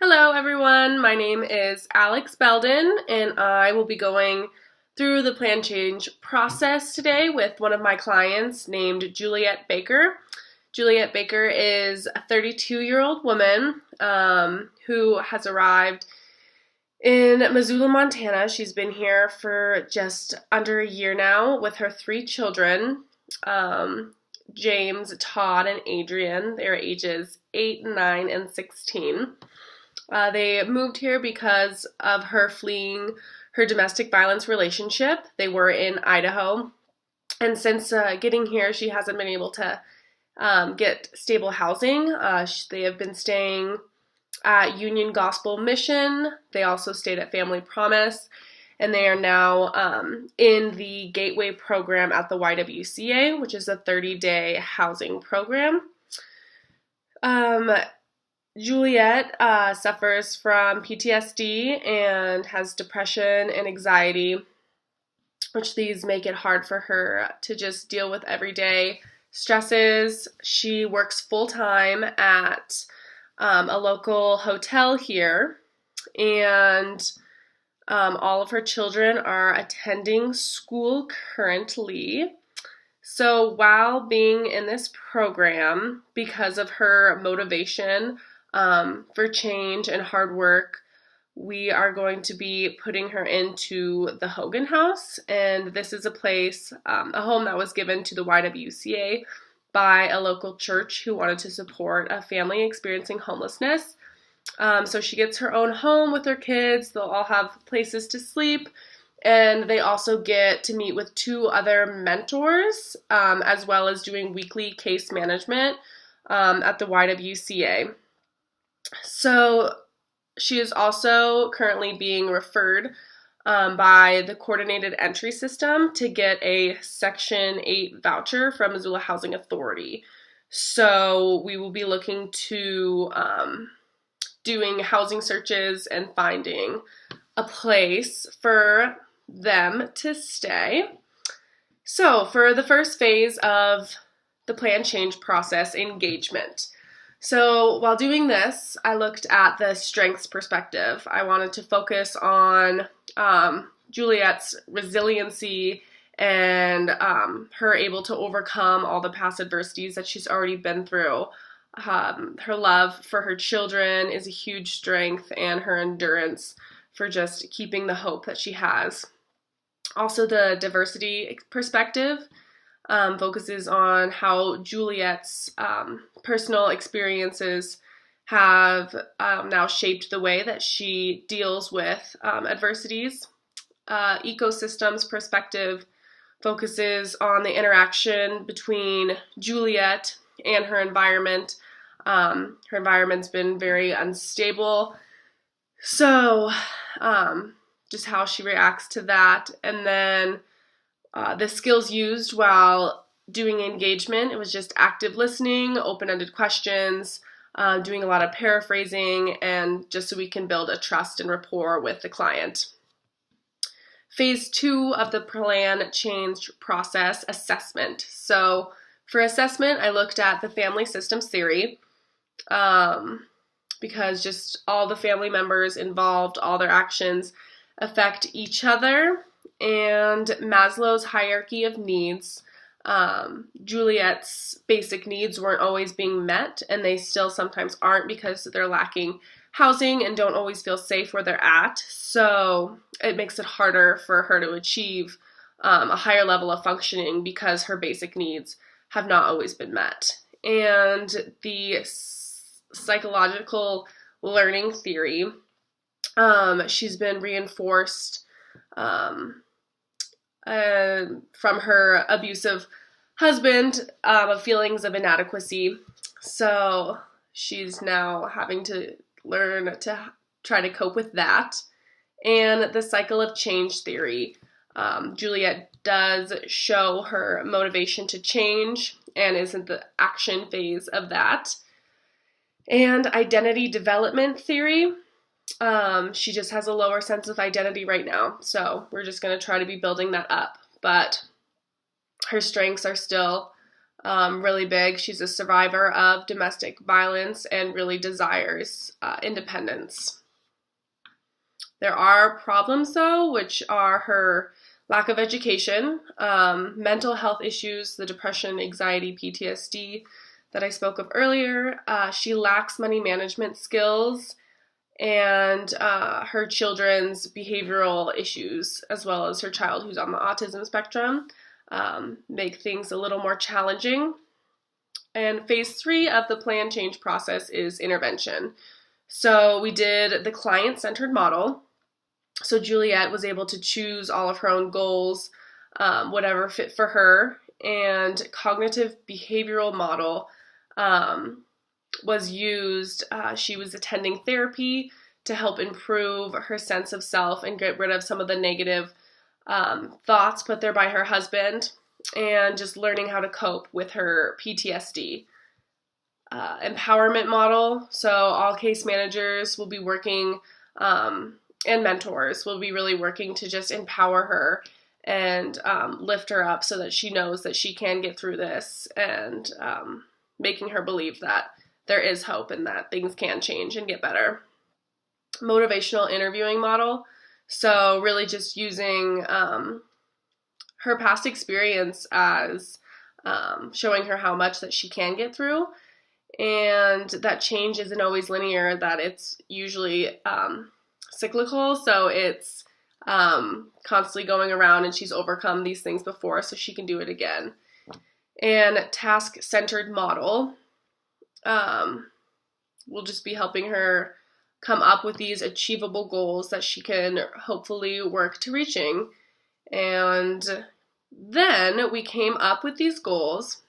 Hello everyone, my name is Alex Belden and I will be going through the plan change process today with one of my clients named Juliet Baker. Juliet Baker is a 32-year-old woman who has arrived in Missoula, Montana. She's been here for just under a year now with her three children, James, Todd, and Adrian. Their ages 8, 9, and 16. They moved here because of her fleeing her domestic violence relationship. They were in Idaho, and since getting here, she hasn't been able to get stable housing. They have been staying at Union Gospel Mission. They also stayed at Family Promise, and they are now in the Gateway program at the YWCA, which is a 30-day housing program. Juliet suffers from PTSD and has depression and anxiety, which these make it hard for her to just deal with everyday stresses. She works full-time at a local hotel here, and all of her children are attending school currently. So while being in this program, because of her motivation for change and hard work, we are going to be putting her into the Hogan House, and this is a place, a home that was given to the YWCA by a local church who wanted to support a family experiencing homelessness. So she gets her own home with her kids. They'll all have places to sleep, and they also get to meet with two other mentors, as well as doing weekly case management at the YWCA. So she is also currently being referred by the Coordinated Entry System to get a Section 8 voucher from Missoula Housing Authority. So we will be looking to doing housing searches and finding a place for them to stay. So for the first phase of the plan change process, engagement. So while doing this, I looked at the strengths perspective. I wanted to focus on Juliet's resiliency and her able to overcome all the past adversities that she's already been through. Her love for her children is a huge strength, and her endurance for just keeping the hope that she has. Also, the diversity perspective focuses on how Juliet's personal experiences have now shaped the way that she deals with adversities. Ecosystems perspective focuses on the interaction between Juliet and her environment. Her environment's been very unstable, so just how she reacts to that. And then the skills used while doing engagement, it was just active listening, open-ended questions, doing a lot of paraphrasing, and just so we can build a trust and rapport with the client. Phase 2 of the plan change process, assessment. So for assessment, I looked at the family systems theory because just all the family members involved, all their actions affect each other, and Maslow's hierarchy of needs. Juliet's basic needs weren't always being met, and they still sometimes aren't because they're lacking housing and don't always feel safe where they're at. So it makes it harder for her to achieve a higher level of functioning because her basic needs have not always been met. And the psychological learning theory, she's been reinforced from her abusive husband of feelings of inadequacy. So she's now having to learn to try to cope with that. And the cycle of change theory. Juliet does show her motivation to change and is in the action phase of that. And identity development theory. She just has a lower sense of identity right now, so we're just going to try to be building that up. But her strengths are still really big. She's a survivor of domestic violence and really desires independence. There are problems, though, which are her lack of education, mental health issues, the depression, anxiety, PTSD that I spoke of earlier. She lacks money management skills, and her children's behavioral issues, as well as her child who's on the autism spectrum, make things a little more challenging. And phase 3 of the plan change process is intervention. So we did the client-centered model. So Juliet was able to choose all of her own goals, whatever fit for her. And cognitive behavioral model was used. She was attending therapy to help improve her sense of self and get rid of some of the negative thoughts put there by her husband, and just learning how to cope with her PTSD. Empowerment model. So all case managers will be working, and mentors will be really working to just empower her and lift her up so that she knows that she can get through this, and making her believe that there is hope and that things can change and get better. Motivational interviewing model. So really just using her past experience as showing her how much that she can get through, and that change isn't always linear, that it's usually cyclical, so it's constantly going around, and she's overcome these things before, so she can do it again. And task-centered model will just be helping her come up with these achievable goals that she can hopefully work to reaching. And then we came up with these goals.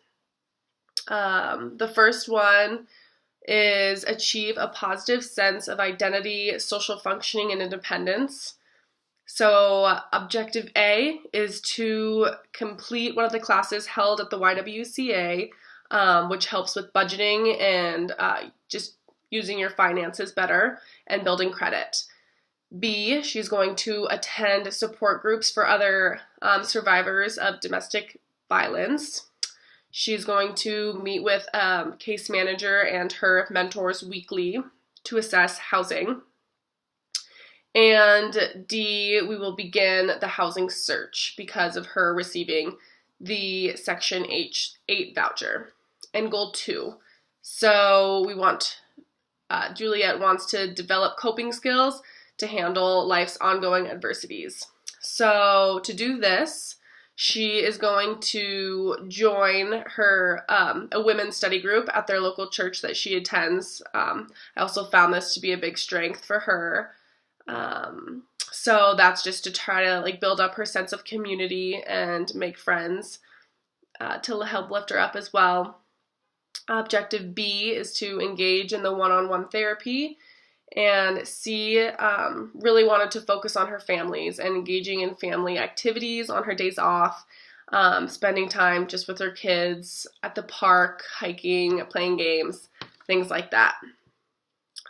The first one is achieve a positive sense of identity, social functioning, and independence. So objective A is to complete one of the classes held at the YWCA, which helps with budgeting and just using your finances better and building credit. B, she's going to attend support groups for other survivors of domestic violence. She's going to meet with case manager and her mentors weekly to assess housing. And D, we will begin the housing search because of her receiving the Section H8 voucher. And goal 2. So we want, Juliet wants to develop coping skills to handle life's ongoing adversities. So to do this, she is going to join her a women's study group at their local church that she attends. I also found this to be a big strength for her. So that's just to try to build up her sense of community and make friends to help lift her up as well. Objective B is to engage in the one-on-one therapy. And C really wanted to focus on her families and engaging in family activities on her days off, spending time just with her kids at the park, hiking, playing games, things like that.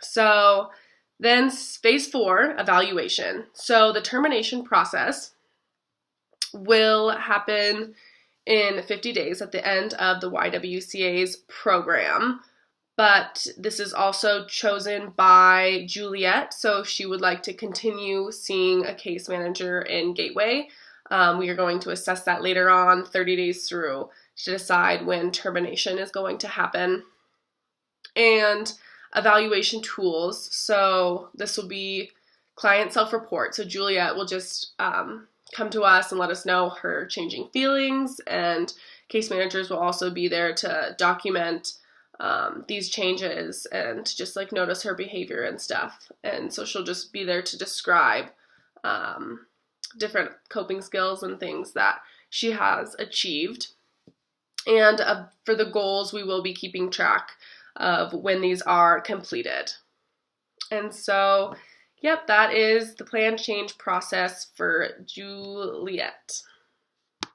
So then phase 4, evaluation. So the termination process will happen in 50 days at the end of the YWCA's program. But this is also chosen by Juliet, so if she would like to continue seeing a case manager in Gateway, we are going to assess that later on, 30 days through, to decide when termination is going to happen. And evaluation tools, so this will be client self-report. So Juliet will just come to us and let us know her changing feelings, and case managers will also be there to document these changes and just notice her behavior and stuff. And so she'll just be there to describe different coping skills and things that she has achieved. And for the goals, we will be keeping track of when these are completed. And so, yep, that is the plan change process for Juliet.